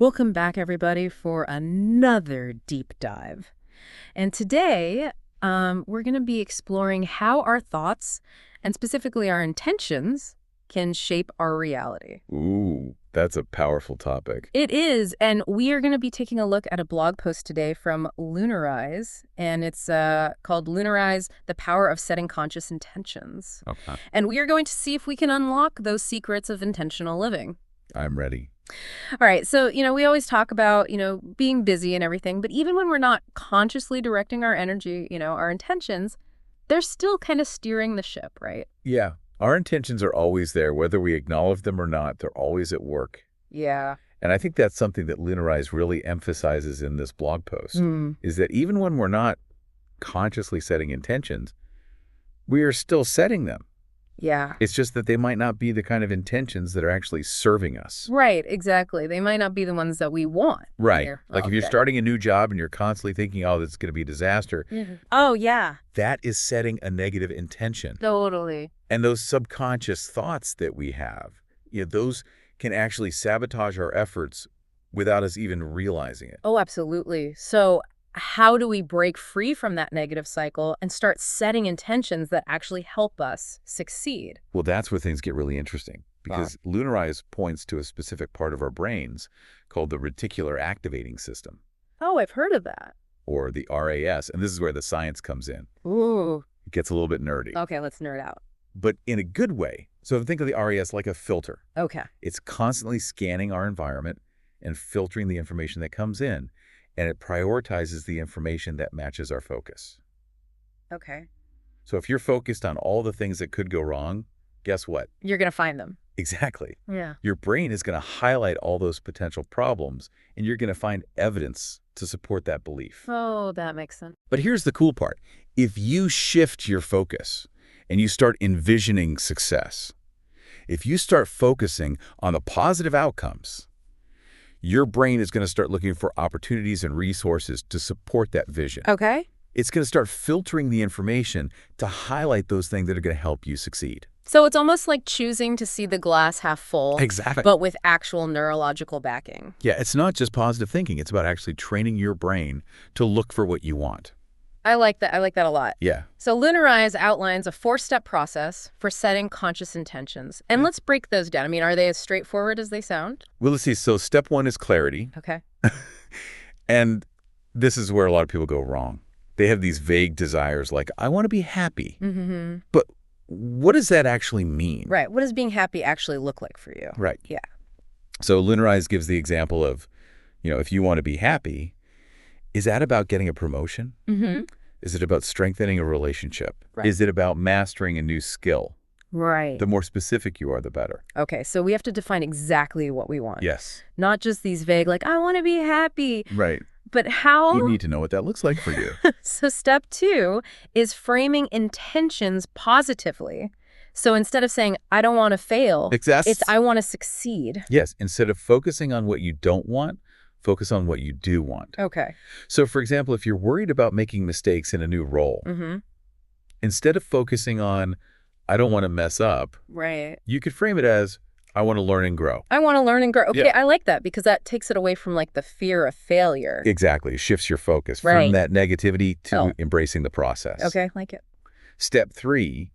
Welcome back, everybody, for another deep dive. And today, we're going to be exploring how our thoughts, and specifically our intentions, can shape our reality. Ooh, that's a powerful topic. It is, and we are going to be taking a look at a blog post today from Lunarize, and it's called Lunarize, The Power of Setting Conscious Intentions. Okay. And we are going to see if we can unlock those secrets of intentional living. I'm ready. All right, so, we always talk about, being busy and everything, but even when we're not consciously directing our energy, our intentions, they're still kind of steering the ship, right? Yeah, our intentions are always there, whether we acknowledge them or not. They're always at work. Yeah. And I think that's something that Lunarize really emphasizes in this blog post, is that even when we're not consciously setting intentions, we are still setting them. Yeah. It's just that they might not be the kind of intentions that are actually serving us. Right, exactly. They might not be the ones that we want. Right. Here. Like if you're starting a new job and you're constantly thinking, oh, this is going to be a disaster, Oh, yeah. that is setting a negative intention. Totally. And those subconscious thoughts that we have, those can actually sabotage our efforts without us even realizing it. Oh, absolutely. So how do we break free from that negative cycle and start setting intentions that actually help us succeed? Well, that's where things get really interesting, because Lunarize points to a specific part of our brains called the reticular activating system, Oh, I've heard of that. or the RAS, and this is where the science comes in. Ooh. It gets a little bit nerdy, Okay, let's nerd out. but in a good way. So think of the RAS like a filter. Okay. It's constantly scanning our environment and filtering the information that comes in, and it prioritizes the information that matches our focus. Okay. So if you're focused on all the things that could go wrong, guess what? You're going to find them. Exactly. Yeah. Your brain is going to highlight all those potential problems, and you're going to find evidence to support that belief. Oh, that makes sense. But here's the cool part. If you shift your focus and you start envisioning success, if you start focusing on the positive outcomes, your brain is going to start looking for opportunities and resources to support that vision. Okay. It's going to start filtering the information to highlight those things that are going to help you succeed. So it's almost like choosing to see the glass half full, Exactly. but with actual neurological backing. Yeah, it's not just positive thinking. It's about actually training your brain to look for what you want. I like that. I like that a lot. Yeah. So Lunarize outlines a 4-step process for setting conscious intentions. And let's break those down. I mean, are they as straightforward as they sound? Well, let's see. So step one is clarity. Okay. And this is where a lot of people go wrong. They have these vague desires like, I want to be happy. Mm-hmm. But what does that actually mean? Right. What does being happy actually look like for you? Right. Yeah. So Lunarize gives the example of, if you want to be happy, is that about getting a promotion? Mm-hmm. Is it about strengthening a relationship? Right. Is it about mastering a new skill? Right. The more specific you are, the better. Okay. So we have to define exactly what we want. Yes. Not just these vague, like, I want to be happy. Right. But how? You need to know what that looks like for you. So step 2 is framing intentions positively. So instead of saying, I don't want to fail, it's I want to succeed. Yes. Instead of focusing on what you don't want, focus on what you do want. Okay. So, for example, if you're worried about making mistakes in a new role, instead of focusing on, I don't want to mess up, Right. you could frame it as, I want to learn and grow. I want to learn and grow. Okay, Yeah. I like that because that takes it away from like the fear of failure. Exactly. Shifts your focus Right. from that negativity to embracing the process. Okay, like it. Step 3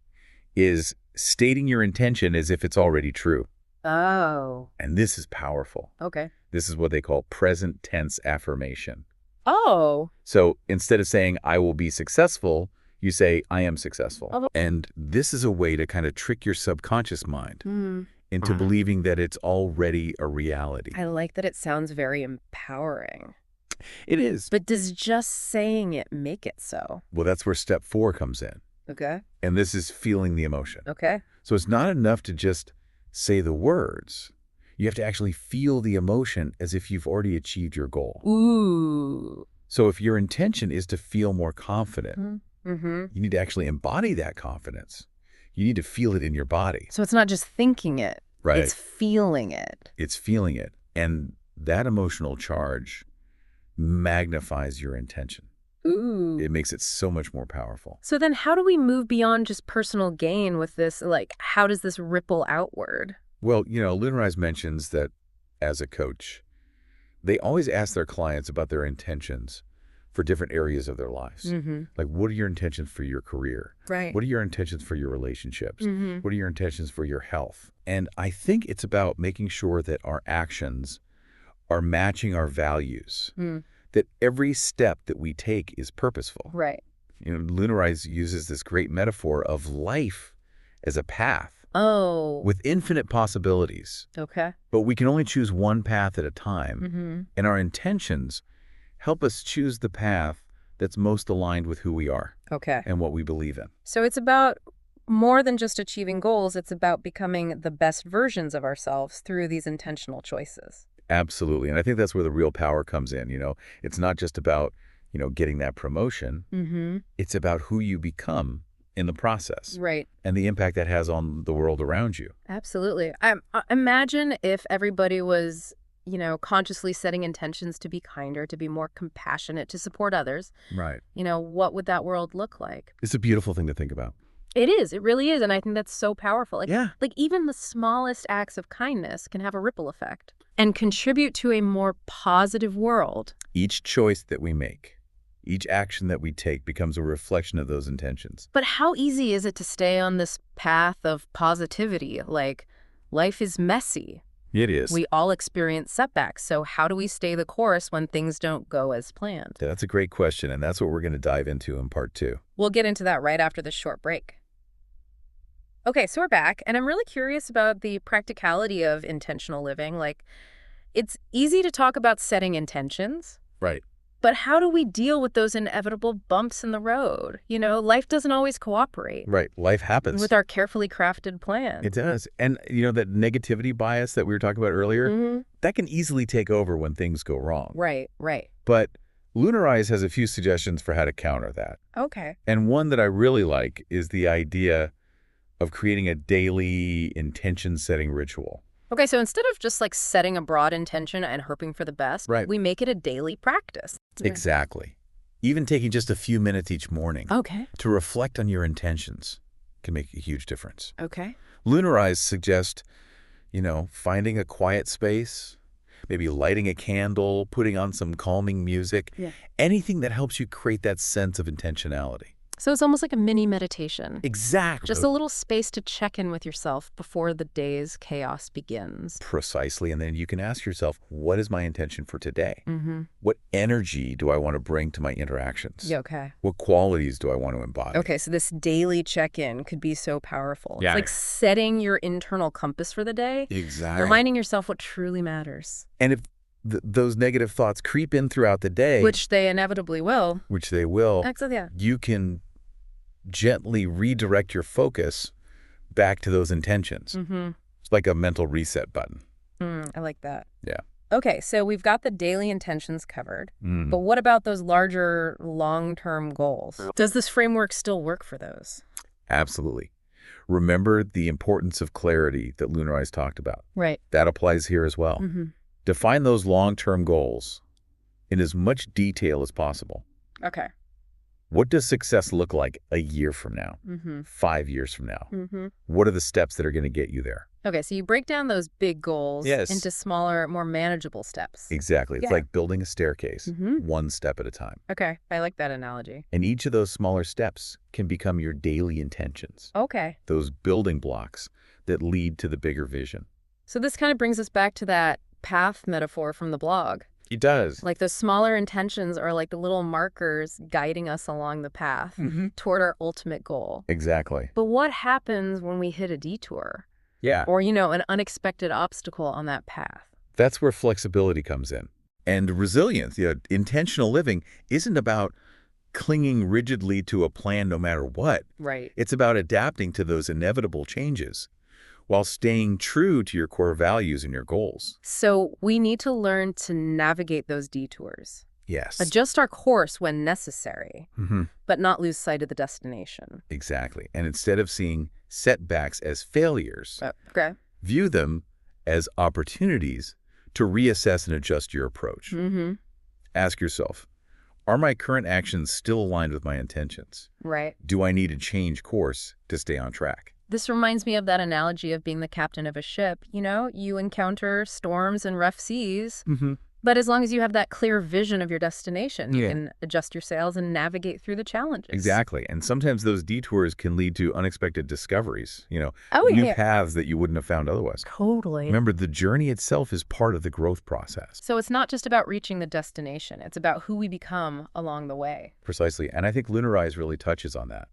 is stating your intention as if it's already true. Oh. And this is powerful. Okay. This is what they call present tense affirmation. Oh. So instead of saying, I will be successful, you say, I am successful. Oh. And this is a way to kind of trick your subconscious mind into believing that it's already a reality. I like that it sounds very empowering. It is. But does just saying it make it so? Well, that's where step 4 comes in. Okay. And this is feeling the emotion. Okay. So it's not enough to just say the words. You have to actually feel the emotion as if you've already achieved your goal. Ooh. So if your intention is to feel more confident, Mm-hmm. you need to actually embody that confidence. You need to feel it in your body. So it's not just thinking it. Right. It's feeling it. It's feeling it. And that emotional charge magnifies your intention. Ooh. It makes it so much more powerful. So then how do we move beyond just personal gain with this? Like, how does this ripple outward? Well, Lunarize mentions that as a coach, They always ask their clients about their intentions for different areas of their lives. Like, what are your intentions for your career? Right. What are your intentions for your relationships? Mm-hmm. What are your intentions for your health? And I think it's about making sure that our actions are matching our values, that every step that we take is purposeful. Right. Lunarize uses this great metaphor of life as a path Oh. with infinite possibilities. Okay. But we can only choose one path at a time, and our intentions help us choose the path that's most aligned with who we are Okay. and what we believe in. So it's about more than just achieving goals. It's about becoming the best versions of ourselves through these intentional choices. Absolutely. And I think that's where the real power comes in. It's not just about, getting that promotion. It's about who you become in the process. Right. And the impact that has on the world around you. Absolutely. Imagine if everybody was, consciously setting intentions to be kinder, to be more compassionate, to support others. Right. What would that world look like? It's a beautiful thing to think about. It is. It really is. And I think that's so powerful. Yeah. Like even the smallest acts of kindness can have a ripple effect and contribute to a more positive world. Each choice that we make, each action that we take becomes a reflection of those intentions. But how easy is it to stay on this path of positivity? Like, life is messy. It is. We all experience setbacks. So how do we stay the course when things don't go as planned? That's a great question, and that's what we're going to dive into in part 2. We'll get into that right after this short break. Okay, so we're back, and I'm really curious about the practicality of intentional living. Like, it's easy to talk about setting intentions. Right. But how do we deal with those inevitable bumps in the road? Life doesn't always cooperate. Right. Life happens. With our carefully crafted plan. It does. And, that negativity bias that we were talking about earlier, that can easily take over when things go wrong. Right, right. But Lunarize has a few suggestions for how to counter that. Okay. And one that I really like is the idea of creating a daily intention-setting ritual. Okay, so instead of just like setting a broad intention and hoping for the best, Right. we make it a daily practice. Exactly. Even taking just a few minutes each morning Okay. to reflect on your intentions can make a huge difference. Okay. Lunarize suggests, finding a quiet space, maybe lighting a candle, putting on some calming music, anything that helps you create that sense of intentionality. So it's almost like a mini meditation. Exactly. Just a little space to check in with yourself before the day's chaos begins. Precisely. And then you can ask yourself, what is my intention for today? Mm-hmm. What energy do I want to bring to my interactions? Yeah, okay. What qualities do I want to embody? Okay, so this daily check-in could be so powerful. Yeah. It's like setting your internal compass for the day. Exactly. Reminding yourself what truly matters. And if those negative thoughts creep in throughout the day, Which they inevitably will. which they will, Yeah. you can gently redirect your focus back to those intentions. Mm-hmm. It's like a mental reset button. I like that. Yeah. Okay, so we've got the daily intentions covered, but what about those larger long-term goals? Does this framework still work for those? Absolutely. Remember the importance of clarity that Lunarize talked about. Right. That applies here as well. Mm-hmm. Define those long-term goals in as much detail as possible. Okay. What does success look like a year from now, 5 years from now? What are the steps that are going to get you there? Okay, so you break down those big goals Yes. into smaller, more manageable steps. Exactly. It's Yeah. like building a staircase, one step at a time. Okay, I like that analogy. And each of those smaller steps can become your daily intentions, Okay. those building blocks that lead to the bigger vision. So this kind of brings us back to that path metaphor from the blog. It does. Like those smaller intentions are like the little markers guiding us along the path toward our ultimate goal. Exactly. But what happens when we hit a detour Yeah. or, an unexpected obstacle on that path? That's where flexibility comes in. And resilience, intentional living isn't about clinging rigidly to a plan no matter what. Right. It's about adapting to those inevitable changes while staying true to your core values and your goals. So we need to learn to navigate those detours. Yes. Adjust our course when necessary, Mm-hmm. but not lose sight of the destination. Exactly. And instead of seeing setbacks as failures, Okay. view them as opportunities to reassess and adjust your approach. Mm-hmm. Ask yourself, are my current actions still aligned with my intentions? Right. Do I need to change course to stay on track? This reminds me of that analogy of being the captain of a ship. You encounter storms and rough seas, But as long as you have that clear vision of your destination, you Yeah. can adjust your sails and navigate through the challenges. Exactly. And sometimes those detours can lead to unexpected discoveries, Oh, new yeah. paths that you wouldn't have found otherwise. Totally. Remember, the journey itself is part of the growth process. So it's not just about reaching the destination. It's about who we become along the way. Precisely. And I think Lunar Eyes really touches on that,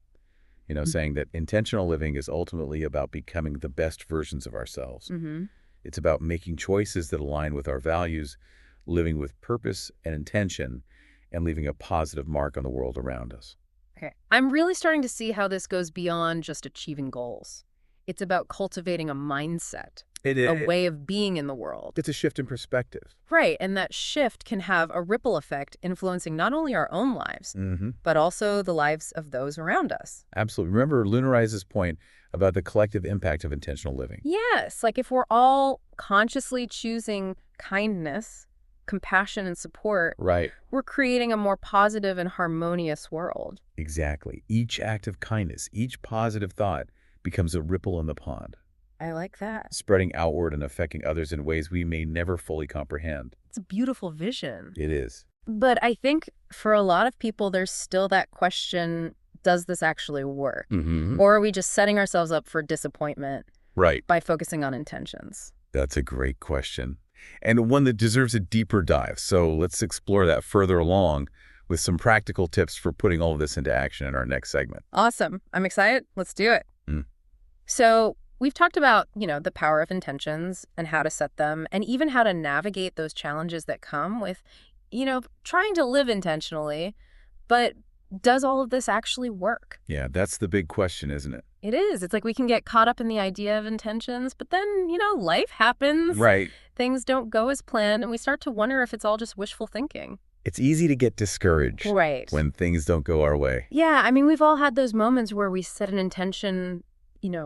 saying that intentional living is ultimately about becoming the best versions of ourselves. Mm-hmm. It's about making choices that align with our values, living with purpose and intention, and leaving a positive mark on the world around us. Okay. I'm really starting to see how this goes beyond just achieving goals. It's about cultivating a mindset, a way of being in the world. It's a shift in perspective. Right, and that shift can have a ripple effect influencing not only our own lives, but also the lives of those around us. Absolutely. Remember Lunar Eyes' point about the collective impact of intentional living. Yes, like if we're all consciously choosing kindness, compassion, and support, Right. we're creating a more positive and harmonious world. Exactly. Each act of kindness, each positive thought becomes a ripple in the pond, I like that. spreading outward and affecting others in ways we may never fully comprehend. It's a beautiful vision. It is. But I think for a lot of people, there's still that question, does this actually work? Or are we just setting ourselves up for disappointment Right. by focusing on intentions? That's a great question, and one that deserves a deeper dive. So let's explore that further along with some practical tips for putting all of this into action in our next segment. Awesome. I'm excited. Let's do it. Mm. So we've talked about, the power of intentions and how to set them and even how to navigate those challenges that come with, trying to live intentionally. But does all of this actually work? Yeah, that's the big question, isn't it? It is. It's like we can get caught up in the idea of intentions, but then, life happens. Right. Things don't go as planned, and we start to wonder if it's all just wishful thinking. It's easy to get discouraged Right. when things don't go our way. Yeah, I mean, we've all had those moments where we set an intention,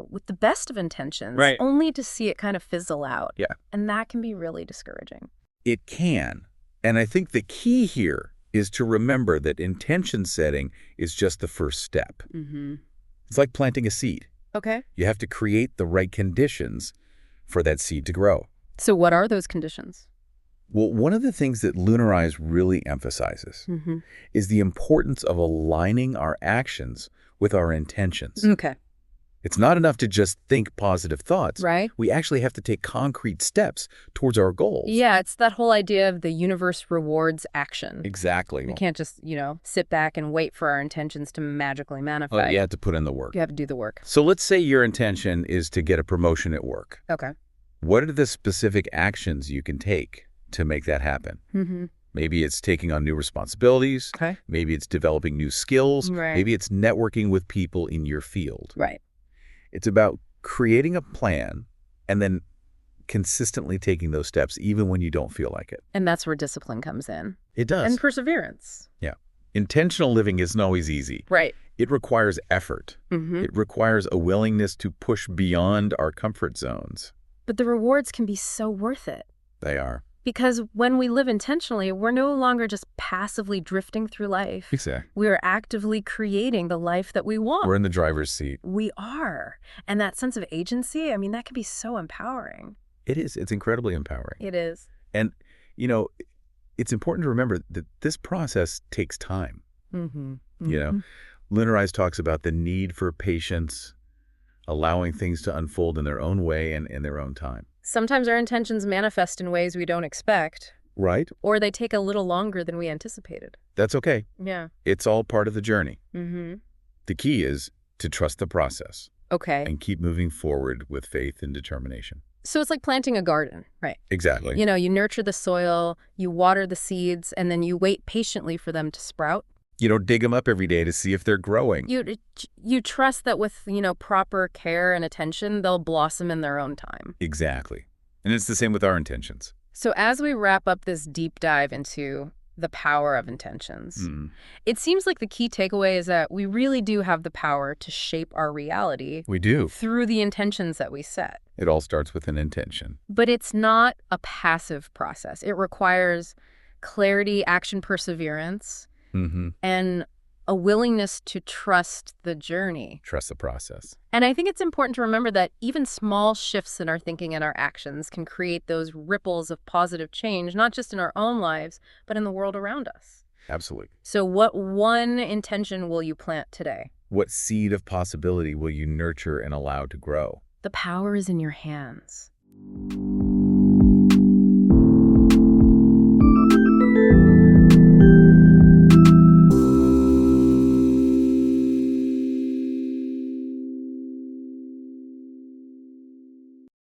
with the best of intentions, Right. only to see it kind of fizzle out. Yeah. And that can be really discouraging. It can. And I think the key here is to remember that intention setting is just the first step. It's like planting a seed. Okay. You have to create the right conditions for that seed to grow. So what are those conditions? Well, one of the things that Lunar Eyes really emphasizes is the importance of aligning our actions with our intentions. Okay. It's not enough to just think positive thoughts. Right. We actually have to take concrete steps towards our goals. Yeah, it's that whole idea of the universe rewards action. Exactly. We can't just, sit back and wait for our intentions to magically manifest. Well, you have to put in the work. You have to do the work. So let's say your intention is to get a promotion at work. Okay. What are the specific actions you can take to make that happen? Maybe it's taking on new responsibilities. Okay. Maybe it's developing new skills. Right. Maybe it's networking with people in your field. Right. It's about creating a plan and then consistently taking those steps even when you don't feel like it. And that's where discipline comes in. It does. And perseverance. Yeah. Intentional living isn't always easy. Right. It requires effort. It requires a willingness to push beyond our comfort zones. But the rewards can be so worth it. They are. Because when we live intentionally, we're no longer just passively drifting through life. Exactly. We are actively creating the life that we want. We're in the driver's seat. We are. And that sense of agency, that can be so empowering. It is. It's incredibly empowering. It is. And, it's important to remember that this process takes time. Lunar Eyes talks about the need for patience, allowing things to unfold in their own way and in their own time. Sometimes our intentions manifest in ways we don't expect. Right? Or they take a little longer than we anticipated. That's okay. Yeah. It's all part of the journey. The key is to trust the process. Okay. And keep moving forward with faith and determination. So it's like planting a garden, right? Exactly. You nurture the soil, you water the seeds, and then you wait patiently for them to sprout. You don't dig them up every day to see if they're growing. You trust that with, proper care and attention, they'll blossom in their own time. Exactly. And it's the same with our intentions. So as we wrap up this deep dive into the power of intentions, it seems like the key takeaway is that we really do have the power to shape our reality. We do. Through the intentions that we set. It all starts with an intention. But it's not a passive process. It requires clarity, action, perseverance, and a willingness to trust the journey. Trust the process. And I think it's important to remember that even small shifts in our thinking and our actions can create those ripples of positive change, not just in our own lives, but in the world around us. Absolutely. So what one intention will you plant today? What seed of possibility will you nurture and allow to grow? The power is in your hands.